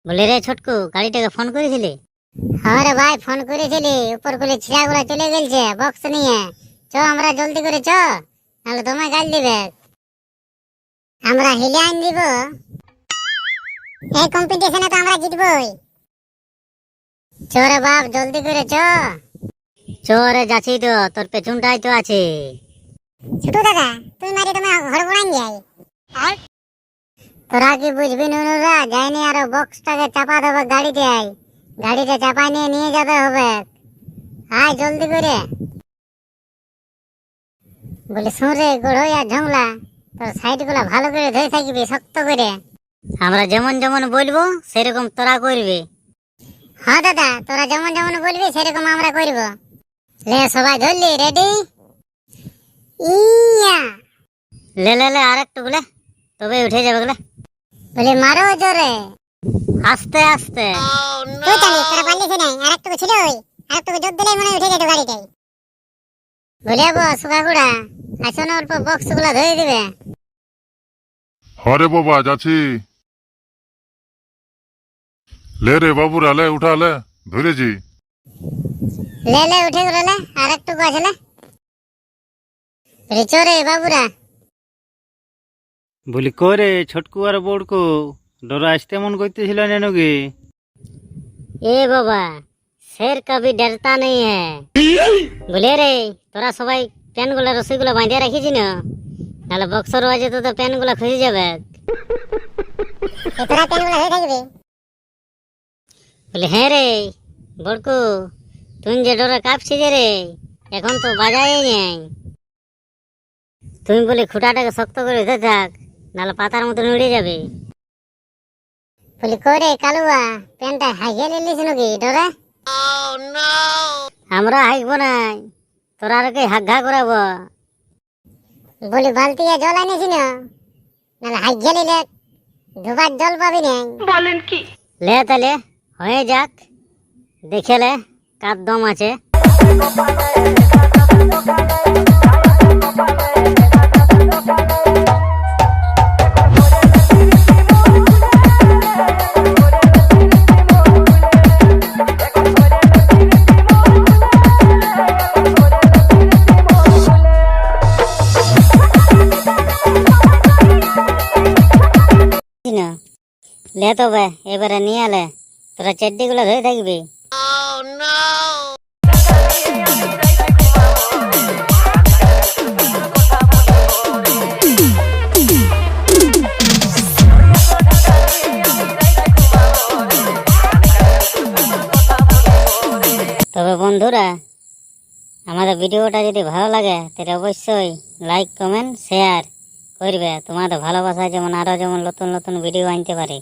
বলে রে ছোটকু, গাড়িটাকে ফোন করেছিলি? হ্যাঁ রে ভাই, ফোন করেছিলি। উপর করে ছিড়াগুলা চলে গেলছে বক্স নিয়ে। চ আমরা জলদি করে চ, নাহলে তোমায় গাল দিবে। আমরা হিলে আইন দিব। এই কম্পিটিশনে তো আমরা জিতবই। চ রে বাপ, জলদি করে চ। চরে যাচ্ছি তো, তোর পেছনটাই তো আছে। ছোটু দাদা, তুই মারি তোমায় হড়বড়াইন যাই। তোরা কি বুঝবি নুনুরা? যাইনি আরো বক্সটাকে চাপা দেবে গাড়িতে। গাড়িতে চাপা নিয়ে নিয়ে যেতে হবে। আয় জলদি করে। বলে শুন রে গড়ই আর ঝংলা, তোর সাইড গুলা ভালো করে ধরে থাকবি, শক্ত করে। আমরা যেমন যেমন বলবো সেরকম তোরা করবি। হ্যাঁ দাদা, তোরা যেমন যেমন বলবি সেরকম আমরা করব। লে সবাই ধরলি, রেডি? ইয়া লে লে লে আর একটু বলে, তবে উঠে যাবে বলে। বলে মারো জোরে। আস্তে আস্তে। তুই জানি তোরা পারলিস নাই, আর একটু ছিল ওই, আর একটু জোর দিলেই মনে হয় উঠে যেত গাড়িটাই। বলে বস কাকুড়া, আসো না, অল্প বক্স গুলা ধরে দিবে। হরে বাবা যাচ্ছি। লে রে বাবুরা, লে উঠা, লে ধরেছি। লে লে উঠে গেল, লে আর একটু আছে লে। বলে চোরে বাবুরা। বলি করে ছোটকু আর বড়কু ডরা আসতে মন করতেছিল না নাকি? এ বাবা, শের কবি ডরতা নেই হ্যাঁ। বলে রে, তোরা সবাই প্যান গুলা রসি গুলা বাঁধিয়ে রাখিছি না, নাহলে বক্সর বাজে তো প্যান গুলা খুঁজে যাবে। তোরা পেন গুলা ধরে থাকবি। বলে হ্যাঁ রে বড়কু, তুই যে ডরে কাঁপছি যে রে, এখন তো বাজাই নেই। তুমি বলে খুঁটাটাকে শক্ত করে ধরে থাক, নাহলে পাতার মতো উড়ে যাবে। বলি করে কালুয়া, প্যানটা হাইয়ে নিলিস নাকি ডরে? আমরা হাইকবো নাই, তোরা আর কে হাগঘা করাবো। বলি বালতি জল আনিস না, নাহলে হাইয়ে নিলে ধোবার জল পাবি না। লে তাহলে হয়ে যাক, দেখে লে কার দম আছে। না, লে তবে এবারে নিয়ে এলে, তোরা চেড্ডি গুলো ধরে থাকবি। তবে বন্ধুরা, আমাদের ভিডিওটা যদি ভালো লাগে তাহলে অবশ্যই লাইক কমেন্ট শেয়ার করবে। তোমাদের ভালোবাসা যেমন আরো যেমন নতুন নতুন ভিডিও আনতে পারে।